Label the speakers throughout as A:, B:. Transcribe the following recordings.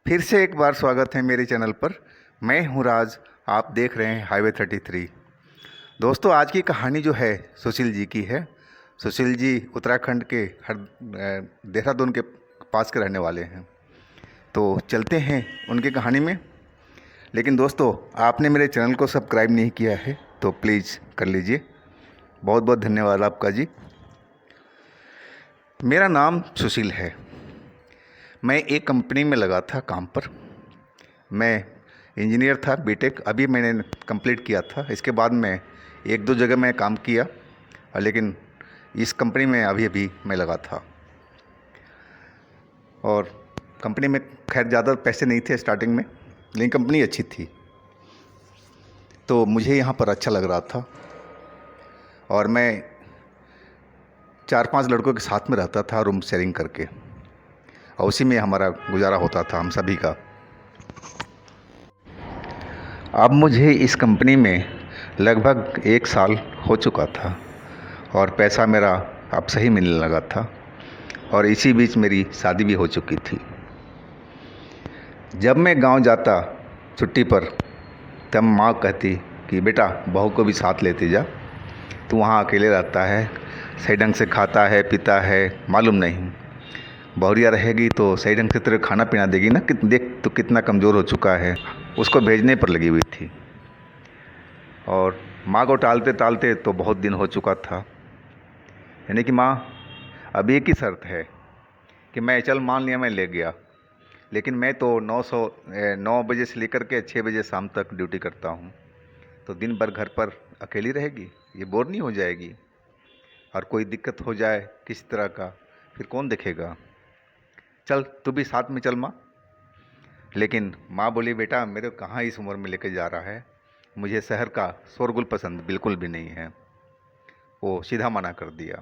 A: फिर से एक बार स्वागत है मेरे चैनल पर। मैं हूं राज। आप देख रहे हैं हाईवे 33। दोस्तों, आज की कहानी जो है सुशील जी की है। सुशील जी उत्तराखंड के देहरादून के पास के रहने वाले हैं। तो चलते हैं उनकी कहानी में। लेकिन दोस्तों, आपने मेरे चैनल को सब्सक्राइब नहीं किया है तो प्लीज़ कर लीजिए। बहुत बहुत धन्यवाद आपका जी। मेरा नाम सुशील है। मैं एक कंपनी में लगा था काम पर। मैं इंजीनियर था, बीटेक अभी मैंने कंप्लीट किया था। इसके बाद मैं एक दो जगह मैं काम किया, लेकिन इस कंपनी में अभी अभी मैं लगा था। और कंपनी में खैर ज़्यादा पैसे नहीं थे स्टार्टिंग में, लेकिन कंपनी अच्छी थी, तो मुझे यहाँ पर अच्छा लग रहा था। और मैं 4-5 लड़कों के साथ में रहता था, रूम शेयरिंग करके, और उसी में हमारा गुजारा होता था हम सभी का। अब मुझे इस कंपनी में लगभग 1 साल हो चुका था और पैसा मेरा अब सही मिलने लगा था। और इसी बीच मेरी शादी भी हो चुकी थी। जब मैं गांव जाता छुट्टी पर, तब माँ कहती कि बेटा बहू को भी साथ लेते जा, तू वहाँ अकेले रहता है, सही ढंग से खाता है पीता है, मालूम नहीं बहुरिया रहेगी तो सही ढंग से तेरे खाना पीना देगी ना। देख तो कितना कमज़ोर हो चुका है। उसको भेजने पर लगी हुई थी। और माँ को टालते टालते तो बहुत दिन हो चुका था। यानी कि माँ, अब एक ही शर्त है कि मैं, चल मान लिया मैं ले गया, लेकिन मैं तो 9 बजे से लेकर के 6 बजे शाम तक ड्यूटी करता हूँ, तो दिन भर घर पर अकेली रहेगी, ये बोर नहीं हो जाएगी? और कोई दिक्कत हो जाए किसी तरह का, फिर कौन देखेगा? चल तू भी साथ में चल माँ। लेकिन माँ बोली, बेटा मेरे को कहाँ इस उम्र में लेके जा रहा है, मुझे शहर का शोरगुल पसंद बिल्कुल भी नहीं है। वो सीधा मना कर दिया।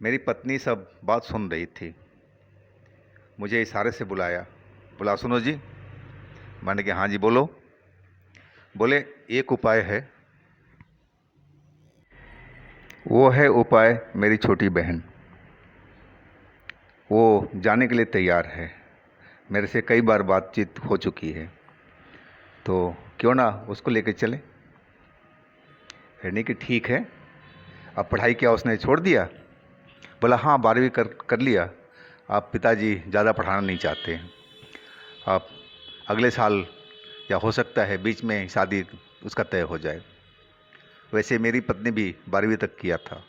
A: मेरी पत्नी सब बात सुन रही थी। मुझे इशारे से बुलाया, बोला सुनो जी। मैंने कहा हाँ जी बोलो। बोले एक उपाय है। वो है उपाय मेरी छोटी बहन। वो जाने के लिए तैयार है, मेरे से कई बार बातचीत हो चुकी है, तो क्यों ना उसको लेके चले। कहने कि ठीक है। अब पढ़ाई क्या उसने छोड़ दिया? बोला हाँ 12वीं कर लिया। आप पिताजी ज़्यादा पढ़ाना नहीं चाहते हैं। आप अगले साल या हो सकता है बीच में शादी उसका तय हो जाए। वैसे मेरी पत्नी भी 12वीं तक किया था,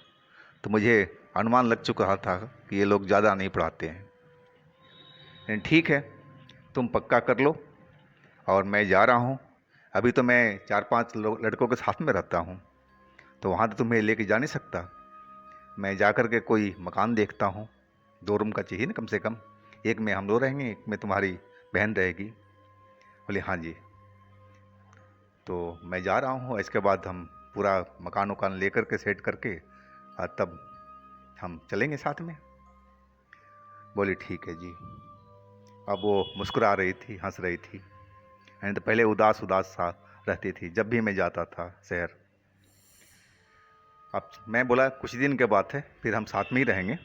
A: तो मुझे अनुमान लग चुका था कि ये लोग ज़्यादा नहीं पढ़ाते हैं। लेकिन ठीक है, तुम पक्का कर लो और मैं जा रहा हूँ। अभी तो मैं 4-5 लड़कों के साथ में रहता हूँ, तो वहाँ तो तुम्हें लेके जा नहीं सकता। मैं जा कर के कोई मकान देखता हूँ, 2 रूम का चाहिए ना कम से कम। एक में हम लोग रहेंगे, एक में तुम्हारी बहन रहेगी। बोले हाँ जी। तो मैं जा रहा हूँ, इसके बाद हम पूरा मकान वकान लेकर के सेट करके तब हम चलेंगे साथ में। बोली ठीक है जी। अब वो मुस्कुरा रही थी, हंस रही थी। नहीं तो पहले उदास उदास सा रहती थी जब भी मैं जाता था शहर। अब मैं बोला कुछ दिन के बात है, फिर हम साथ में ही रहेंगे।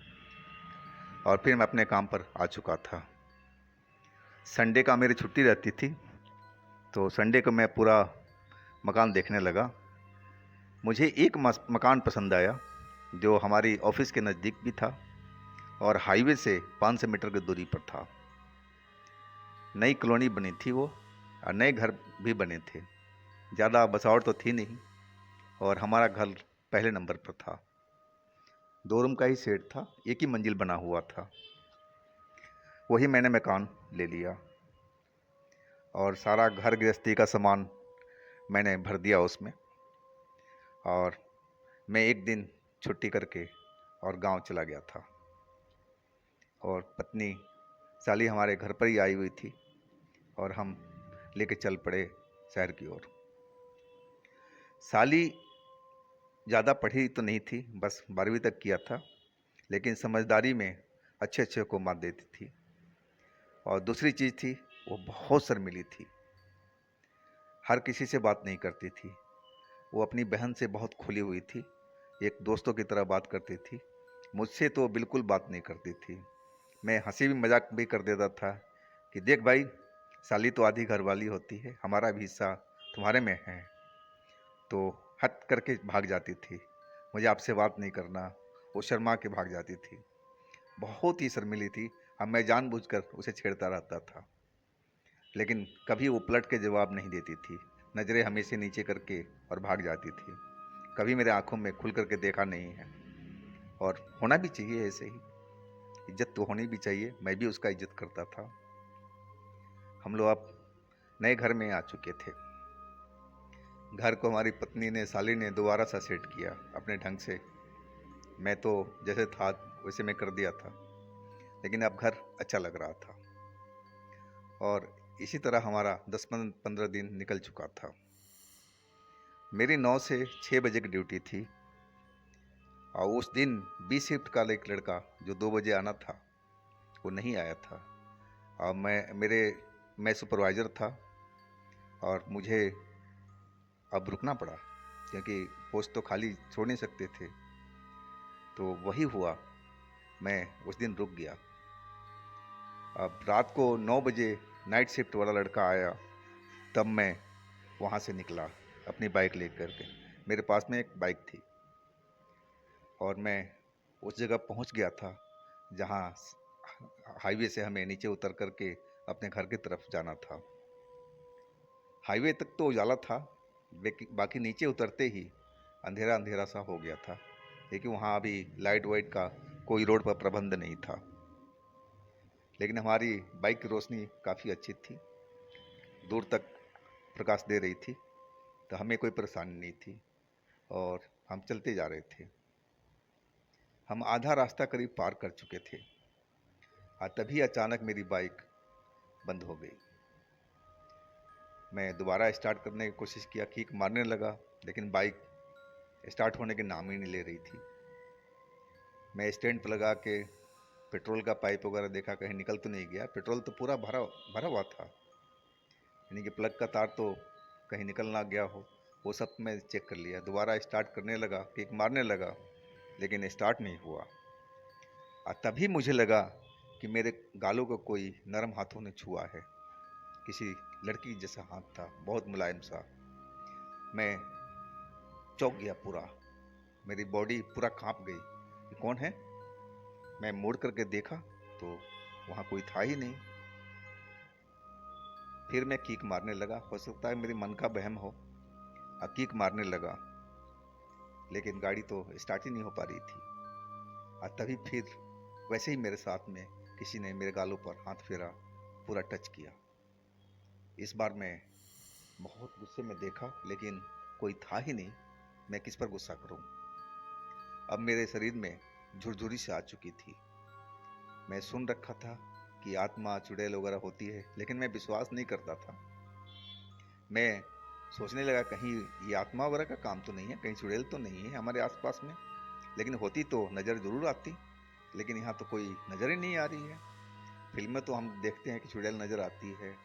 A: और फिर मैं अपने काम पर आ चुका था। संडे का मेरी छुट्टी रहती थी, तो संडे को मैं पूरा मकान देखने लगा। मुझे एक मकान पसंद आया जो हमारी ऑफिस के नज़दीक भी था और हाईवे से 500 मीटर की दूरी पर था। नई कॉलोनी बनी थी वो, और नए घर भी बने थे। ज़्यादा बसावट तो थी नहीं, और हमारा घर पहले नंबर पर था। 2 रूम का ही सेट था, एक ही मंजिल बना हुआ था। वही मैंने मकान ले लिया और सारा घर गृहस्थी का सामान मैंने भर दिया उसमें। और मैं एक दिन छुट्टी करके और गांव चला गया था। और पत्नी साली हमारे घर पर ही आई हुई थी, और हम लेके चल पड़े शहर की ओर। साली ज़्यादा पढ़ी तो नहीं थी, बस 12वीं तक किया था, लेकिन समझदारी में अच्छे अच्छे को मात देती थी। और दूसरी चीज़ थी, वो बहुत शर्मीली थी, हर किसी से बात नहीं करती थी। वो अपनी बहन से बहुत खुली हुई थी, एक दोस्तों की तरह बात करती थी। मुझसे तो बिल्कुल बात नहीं करती थी। मैं हंसी भी मजाक भी कर देता था कि देख भाई, साली तो आधी घरवाली होती है, हमारा भी हिस्सा तुम्हारे में है। तो हट करके भाग जाती थी, मुझे आपसे बात नहीं करना, वो शर्मा के भाग जाती थी। बहुत ही शर्मिली थी। अब मैं जानबूझकर उसे छेड़ता रहता था, लेकिन कभी वो पलट के जवाब नहीं देती थी, नज़रें हमेशा नीचे करके और भाग जाती थी। कभी मेरे आंखों में खुल करके देखा नहीं है, और होना भी चाहिए ऐसे ही। इज्जत तो होनी भी चाहिए, मैं भी उसका इज्जत करता था। हम लोग अब नए घर में आ चुके थे। घर को हमारी पत्नी ने, साली ने दोबारा सा सेट किया अपने ढंग से। मैं तो जैसे था वैसे मैं कर दिया था, लेकिन अब घर अच्छा लग रहा था। और इसी तरह हमारा 10-15 दिन निकल चुका था। मेरी 9 से 6 बजे की ड्यूटी थी, और उस दिन बी शिफ्ट का एक लड़का जो 2 बजे आना था वो नहीं आया था। और मैं सुपरवाइज़र था, और मुझे अब रुकना पड़ा, क्योंकि पोस्ट तो खाली छोड़ नहीं सकते थे। तो वही हुआ, मैं उस दिन रुक गया। अब रात को 9 बजे नाइट शिफ्ट वाला लड़का आया, तब मैं वहाँ से निकला अपनी बाइक लेकर के। मेरे पास में एक बाइक थी, और मैं उस जगह पहुँच गया था जहाँ हाईवे से हमें नीचे उतर करके अपने घर की तरफ जाना था। हाईवे तक तो उजाला था, बाकी नीचे उतरते ही अंधेरा अंधेरा सा हो गया था, लेकिन वहाँ अभी लाइट वाइट का कोई रोड पर प्रबंध नहीं था। लेकिन हमारी बाइक की रोशनी काफ़ी अच्छी थी, दूर तक प्रकाश दे रही थी, तो हमें कोई परेशानी नहीं थी, और हम चलते जा रहे थे। हम आधा रास्ता करीब पार कर चुके थे, और तभी अचानक मेरी बाइक बंद हो गई। मैं दोबारा स्टार्ट करने की कोशिश किया, किक मारने लगा, लेकिन बाइक स्टार्ट होने के नाम ही नहीं ले रही थी। मैं स्टैंड पर लगा के पेट्रोल का पाइप वगैरह देखा, कहीं निकल तो नहीं गया। पेट्रोल तो पूरा भरा भरा हुआ था, यानी कि प्लग का तार तो कहीं निकल ना गया हो। वो सब मैं चेक कर लिया, दोबारा स्टार्ट करने लगा, किक मारने लगा, लेकिन स्टार्ट नहीं हुआ। और तभी मुझे लगा कि मेरे गालों को कोई नरम हाथों ने छुआ है, किसी लड़की जैसा हाथ था, बहुत मुलायम सा। मैं चौंक गया पूरा, मेरी बॉडी पूरा कांप गई कि कौन है। मैं मुड़ करके देखा तो वहाँ कोई था ही नहीं। फिर मैं कीक मारने लगा, हो सकता है मेरे मन का वहम हो, और कीक मारने लगा, लेकिन गाड़ी तो स्टार्ट ही नहीं हो पा रही थी। और तभी फिर वैसे ही मेरे साथ में किसी ने मेरे गालों पर हाथ फेरा, पूरा टच किया। इस बार मैं बहुत गुस्से में देखा, लेकिन कोई था ही नहीं, मैं किस पर गुस्सा करूं। अब मेरे शरीर में झुरझुरी से आ चुकी थी। मैं सुन रखा था कि आत्मा चुड़ैल वगैरह होती है, लेकिन मैं विश्वास नहीं करता था। मैं सोचने लगा कहीं ये आत्मा वगैरह का काम तो नहीं है, कहीं चुड़ैल तो नहीं है हमारे आसपास में, लेकिन होती तो नज़र ज़रूर आती। लेकिन यहाँ तो कोई नज़र ही नहीं आ रही है। फिल्म में तो हम देखते हैं कि चुड़ैल नज़र आती है,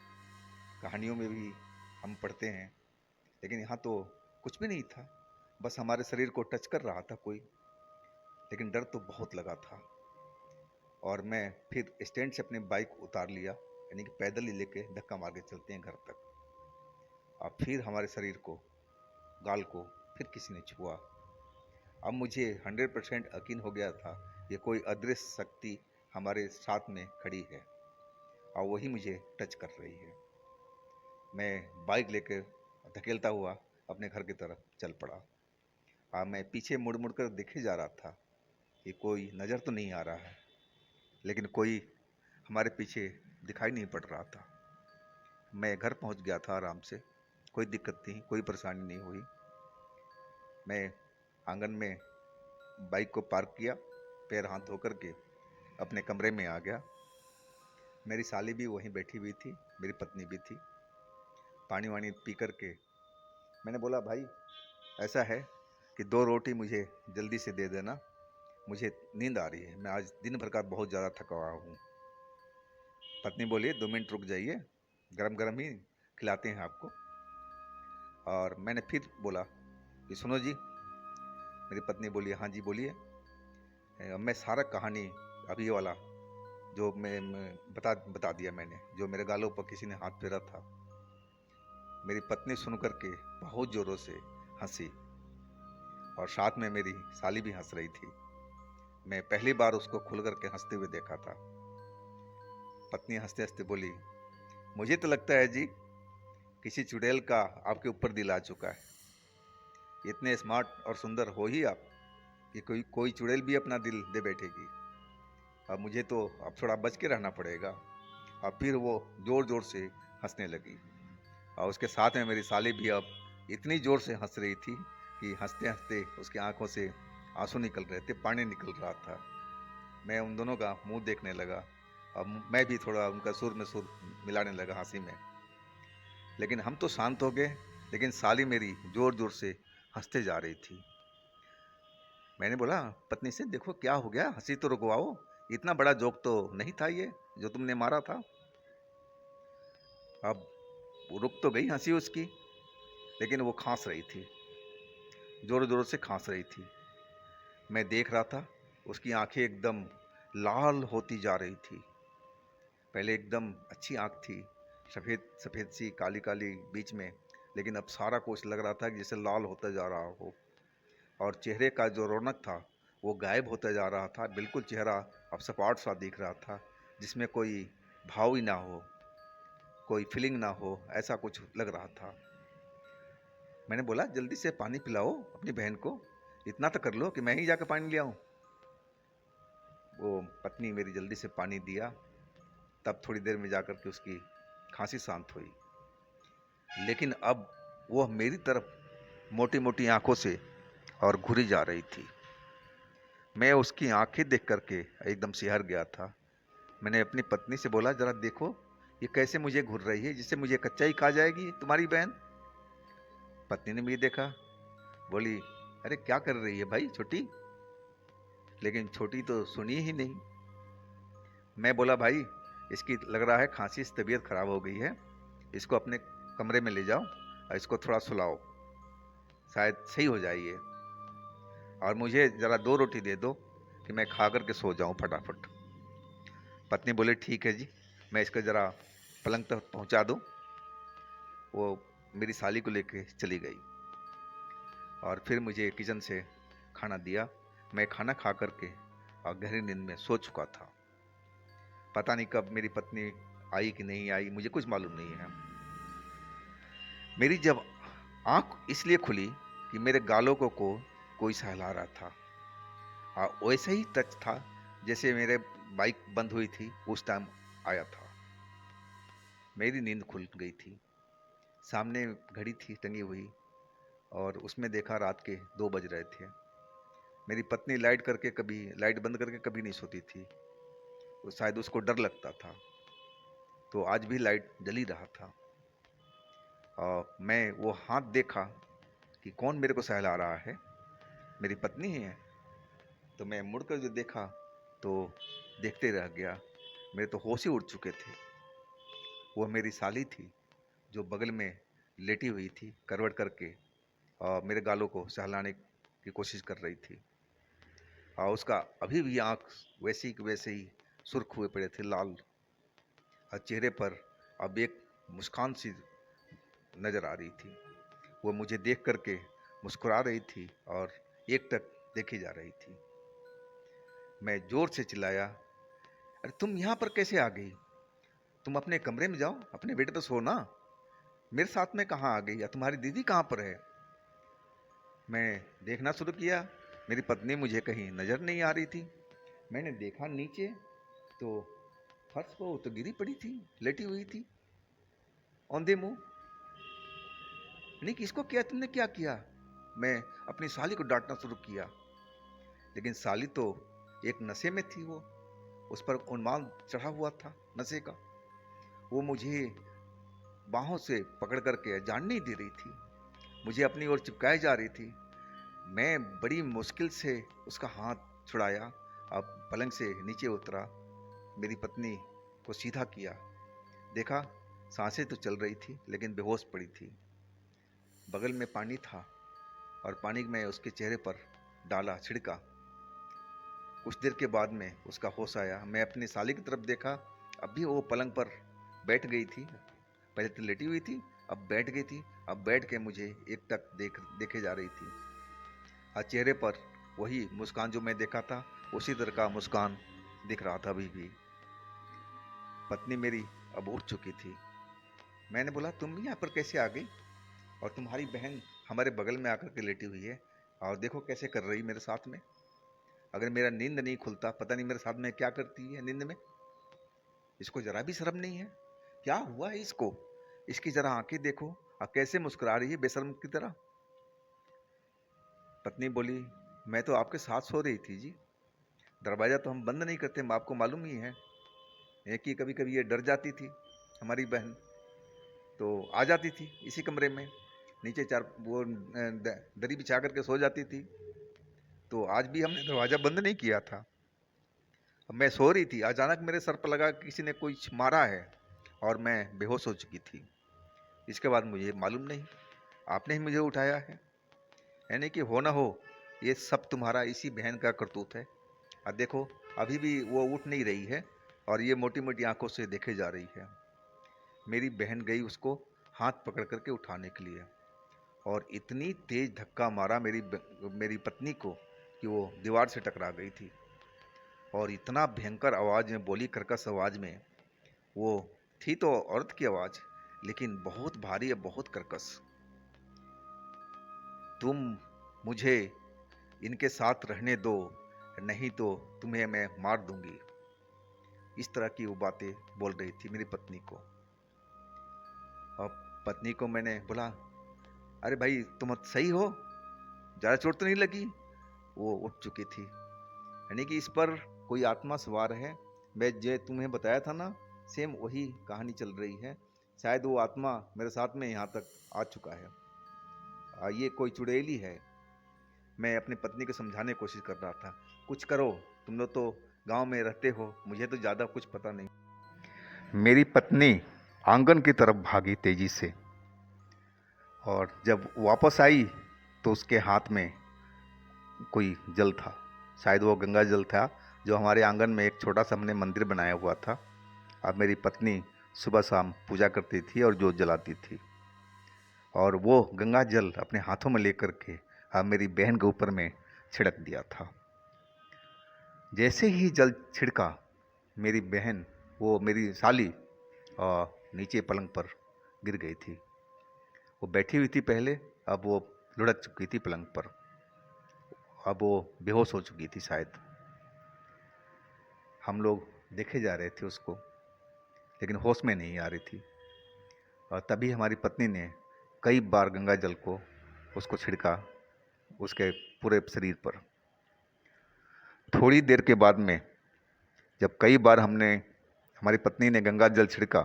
A: कहानियों में भी हम पढ़ते हैं, लेकिन यहाँ तो कुछ भी नहीं था, बस हमारे शरीर को टच कर रहा था कोई। लेकिन डर तो बहुत लगा था, और मैं फिर स्टैंड से अपनी बाइक उतार लिया, यानी कि पैदल ही लेके धक्का मार के चलते हैं घर तक। और फिर हमारे शरीर को, गाल को फिर किसी ने छुआ। अब मुझे 100% यकीन हो गया था ये कोई अदृश्य शक्ति हमारे साथ में खड़ी है, और वही मुझे टच कर रही है। मैं बाइक लेकर धकेलता हुआ अपने घर की तरफ चल पड़ा। मैं पीछे मुड़ मुड़ कर देखे जा रहा था कि कोई नज़र तो नहीं आ रहा है, लेकिन कोई हमारे पीछे दिखाई नहीं पड़ रहा था। मैं घर पहुंच गया था आराम से, कोई दिक्कत नहीं, कोई परेशानी नहीं हुई। मैं आंगन में बाइक को पार्क किया, पैर हाथ धो करके अपने कमरे में आ गया। मेरी साली भी वहीं बैठी हुई थी, मेरी पत्नी भी थी। पानी वानी पी करके मैंने बोला, भाई ऐसा है कि 2 रोटी मुझे जल्दी से दे देना, मुझे नींद आ रही है, मैं आज दिन भर का बहुत ज़्यादा थका हुआ हूँ। पत्नी बोली, 2 मिनट रुक जाइए, गरम गरम ही खिलाते हैं आपको। और मैंने फिर बोला कि सुनो जी। मेरी पत्नी बोली, हाँ जी बोलिए। मैं सारा कहानी अभी वाला जो मैं बता दिया मैंने, जो मेरे गालों पर किसी ने हाथ फेरा था। मेरी पत्नी सुन कर के बहुत ज़ोरों से हंसी और साथ में मेरी साली भी हंस रही थी। मैं पहली बार उसको खुल करके हंसते हुए देखा था। पत्नी हंसते हंसते बोली, मुझे तो लगता है जी किसी चुड़ैल का आपके ऊपर दिल आ चुका है। इतने स्मार्ट और सुंदर हो ही आप कि कोई कोई चुड़ैल भी अपना दिल दे बैठेगी। अब मुझे तो अब थोड़ा बच के रहना पड़ेगा। और फिर वो ज़ोर ज़ोर से हंसने लगी और उसके साथ में मेरी साली भी अब इतनी ज़ोर से हंस रही थी कि हंसते हंसते उसकी आंखों से आंसू निकल रहे थे, पानी निकल रहा था। मैं उन दोनों का मुंह देखने लगा और मैं भी थोड़ा उनका सुर में सुर मिलाने लगा हंसी में। लेकिन हम तो शांत हो गए, लेकिन साली मेरी ज़ोर ज़ोर से हंसते जा रही थी। मैंने बोला पत्नी से, देखो क्या हो गया, हंसी तो रुकवाओ, इतना बड़ा जोक तो नहीं था ये जो तुमने मारा था। अब वो रुक तो गई हंसी उसकी, लेकिन वो खांस रही थी, जोर जोर से खांस रही थी। मैं देख रहा था उसकी आंखें एकदम लाल होती जा रही थी। पहले एकदम अच्छी आंख थी, सफ़ेद सफ़ेद सी काली काली बीच में, लेकिन अब सारा कुछ लग रहा था कि जैसे लाल होता जा रहा हो। और चेहरे का जो रौनक था वो गायब होता जा रहा था। बिल्कुल चेहरा अब सपाट सा दिख रहा था, जिसमें कोई भाव ही ना हो, कोई फीलिंग ना हो, ऐसा कुछ लग रहा था। मैंने बोला जल्दी से पानी पिलाओ अपनी बहन को, इतना तो कर लो कि मैं ही जाकर पानी ले आऊं। वो पत्नी मेरी जल्दी से पानी दिया, तब थोड़ी देर में जाकर के उसकी खांसी शांत हुई। लेकिन अब वो मेरी तरफ मोटी मोटी आंखों से और घुरी जा रही थी। मैं उसकी आंखें देख करके एकदम सिहर गया था। मैंने अपनी पत्नी से बोला, जरा देखो ये कैसे मुझे घूर रही है, जिससे मुझे कच्चा ही खा जाएगी तुम्हारी बहन। पत्नी ने भी देखा, बोली अरे क्या कर रही है भाई छोटी। लेकिन छोटी तो सुनी ही नहीं। मैं बोला भाई इसकी लग रहा है खांसी से तबीयत खराब हो गई है, इसको अपने कमरे में ले जाओ और इसको थोड़ा सुलाओ, शायद सही हो जाए ये। और मुझे ज़रा 2 रोटी दे दो कि मैं खा करके सो जाऊं फटाफट। पत्नी बोले ठीक है जी, मैं इसको ज़रा पलंग तक पहुंचा दूं। वो मेरी साली को लेके चली गई और फिर मुझे किचन से खाना दिया। मैं खाना खा करके और गहरी नींद में सो चुका था। पता नहीं कब मेरी पत्नी आई कि नहीं आई, मुझे कुछ मालूम नहीं है। मेरी जब आंख इसलिए खुली कि मेरे गालों को कोई सहला रहा था, और वैसे ही टच था जैसे मेरे बाइक बंद हुई थी उस टाइम आया था। मेरी नींद खुल गई थी। सामने घड़ी थी टंगी हुई और उसमें देखा रात के 2 बज रहे थे। मेरी पत्नी लाइट बंद करके कभी नहीं सोती थी, तो शायद उसको डर लगता था, तो आज भी लाइट जल ही रहा था। और मैं वो हाथ देखा कि कौन मेरे को सहला रहा है, मेरी पत्नी ही है। तो मैं मुड़कर जो देखा तो देखते रह गया, मेरे तो होश ही उड़ चुके थे। वो मेरी साली थी जो बगल में लेटी हुई थी करवट करके और मेरे गालों को सहलाने की कोशिश कर रही थी। और उसका अभी भी आँख वैसी की वैसे ही सुर्ख हुए पड़े थे, लाल, और चेहरे पर अब एक मुस्कान सी नजर आ रही थी। वो मुझे देख करके मुस्कुरा रही थी और एकटक देखी जा रही थी। मैं जोर से चिल्लाया, अरे तुम यहाँ पर कैसे आ गई? तुम अपने कमरे में जाओ, अपने बेड पर सो ना, मेरे साथ में कहाँ आ गई? या तुम्हारी दीदी कहाँ पर है? मैं देखना शुरू किया, मेरी पत्नी मुझे कहीं नजर नहीं आ रही थी। मैंने देखा नीचे तो फर्श पर वो तो गिरी पड़ी थी, लेटी हुई थी औंधे मुंह। नहीं, किसको किया तुमने, क्या किया? मैं अपनी साली को डांटना शुरू किया, लेकिन साली तो एक नशे में थी। वो उस पर उन्माद चढ़ा हुआ था नशे का। वो मुझे बाहों से पकड़ करके जान नहीं दे रही थी, मुझे अपनी ओर चिपकाए जा रही थी। मैं बड़ी मुश्किल से उसका हाथ छुड़ाया, अब पलंग से नीचे उतरा, मेरी पत्नी को सीधा किया, देखा सांसें तो चल रही थी लेकिन बेहोश पड़ी थी। बगल में पानी था और पानी में उसके चेहरे पर डाला, छिड़का, कुछ देर के बाद में उसका होश आया। मैं अपनी साली की तरफ देखा, अभी वो पलंग पर बैठ गई थी। पहले तो लेटी हुई थी, अब बैठ गई थी। अब बैठ के मुझे एकटक देखे जा रही थी। और चेहरे पर वही मुस्कान जो मैं देखा था, उसी तरह का मुस्कान दिख रहा था अभी भी। पत्नी मेरी अब उठ चुकी थी। मैंने बोला, तुम यहाँ पर कैसे आ गई? और तुम्हारी बहन हमारे बगल में आकर के लेटी हुई है, और देखो कैसे कर रही मेरे साथ में। अगर मेरा नींद नहीं खुलता, पता नहीं मेरे साथ में क्या करती है नींद में। इसको जरा भी शर्म नहीं है? क्या हुआ है इसको? इसकी जरा आंखें देखो, और कैसे मुस्कुरा रही है बेशर्म की तरह। पत्नी बोली, मैं तो आपके साथ सो रही थी जी। दरवाजा तो हम बंद नहीं करते, आपको मालूम ही है। कि कभी कभी ये डर जाती थी हमारी बहन, तो आ जाती थी इसी कमरे में, नीचे दरी बिछा करके सो जाती थी। तो आज भी हमने दरवाजा बंद नहीं किया था। अब मैं सो रही थी, अचानक मेरे सर पर लगा किसी ने कुछ मारा है, और मैं बेहोश हो चुकी थी। इसके बाद मुझे मालूम नहीं, आपने ही मुझे उठाया है। यानी कि हो ना हो, ये सब तुम्हारा इसी बहन का करतूत है। और देखो, अभी भी वो उठ नहीं रही है, और ये मोटी मोटी आंखों से देखे जा रही है। मेरी बहन गई उसको हाथ पकड़ करके उठाने के लिए, और इतनी तेज धक्का मारा मेरी पत्नी को कि वो दीवार से टकरा गई थी। और इतना भयंकर आवाज़ में बोली, कर्कश आवाज़ में। वो थी तो औरत की आवाज़, लेकिन बहुत भारी है, बहुत कर्कश। तुम मुझे इनके साथ रहने दो, नहीं तो तुम्हें मैं मार दूंगी। इस तरह की वो बातें बोल रही थी मेरी पत्नी को। और पत्नी को मैंने बोला, अरे भाई तुम सही हो, ज़्यादा चोट तो नहीं लगी? वो उठ चुकी थी। यानी कि इस पर कोई आत्मा सवार है। मैं जो तुम्हें बताया था ना, सेम वही कहानी चल रही है। शायद वो आत्मा मेरे साथ में यहाँ तक आ चुका है। ये कोई चुड़ैली है। मैं अपनी पत्नी को समझाने की कोशिश कर रहा था, कुछ करो, तुम लोग तो गांव में रहते हो, मुझे तो ज़्यादा कुछ पता नहीं। मेरी पत्नी आंगन की तरफ भागी तेजी से, और जब वापस आई तो उसके हाथ में कोई जल था। शायद वो गंगा जल था, जो हमारे आंगन में एक छोटा सा हमने मंदिर बनाया हुआ था। अब मेरी पत्नी सुबह शाम पूजा करती थी और जोत जलाती थी, और वो गंगा जल अपने हाथों में लेकर के अब मेरी बहन के ऊपर में छिड़क दिया था। जैसे ही जल छिड़का, मेरी बहन, वो मेरी साली, नीचे पलंग पर गिर गई थी। वो बैठी हुई थी पहले, अब वो लुढ़क चुकी थी पलंग पर। अब वो बेहोश हो चुकी थी शायद। हम लोग देखे जा रहे थे उसको, लेकिन होश में नहीं आ रही थी। और तभी हमारी पत्नी ने कई बार गंगा जल को उसको छिड़का, उसके पूरे शरीर पर। थोड़ी देर के बाद में जब कई बार हमारी पत्नी ने गंगा जल छिड़का,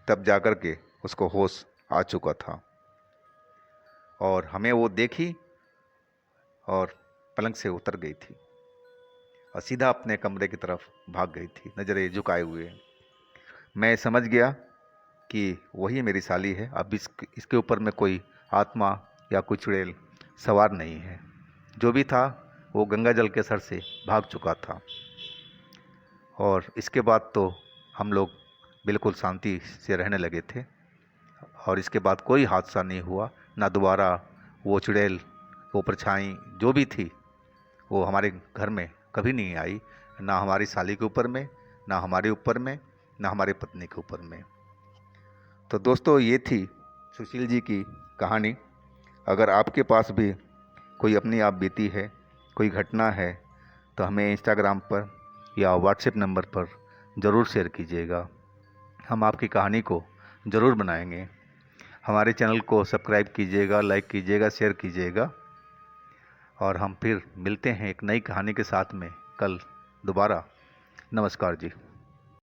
A: तब जाकर के उसको होश आ चुका था। और हमें वो देखी और पलंग से उतर गई थी, और सीधा अपने कमरे की तरफ भाग गई थी, नज़रें झुकाए हुए। मैं समझ गया कि वही मेरी साली है। अब इसके ऊपर में कोई आत्मा या कोई चुड़ैल सवार नहीं है। जो भी था वो गंगा जल के असर से भाग चुका था। और इसके बाद तो हम लोग बिल्कुल शांति से रहने लगे थे, और इसके बाद कोई हादसा नहीं हुआ। ना दोबारा वो चुड़ैल, वो परछाई जो भी थी, वो हमारे घर में कभी नहीं आई। ना हमारी साली के ऊपर में, ना हमारे ऊपर में, ना हमारे पत्नी के ऊपर में। तो दोस्तों, ये थी सुशील जी की कहानी। अगर आपके पास भी कोई अपनी आप बीती है, कोई घटना है, तो हमें इंस्टाग्राम पर या व्हाट्सएप नंबर पर ज़रूर शेयर कीजिएगा। हम आपकी कहानी को ज़रूर बनाएंगे। हमारे चैनल को सब्सक्राइब कीजिएगा, लाइक कीजिएगा, शेयर कीजिएगा। और हम फिर मिलते हैं एक नई कहानी के साथ में कल दोबारा। नमस्कार जी।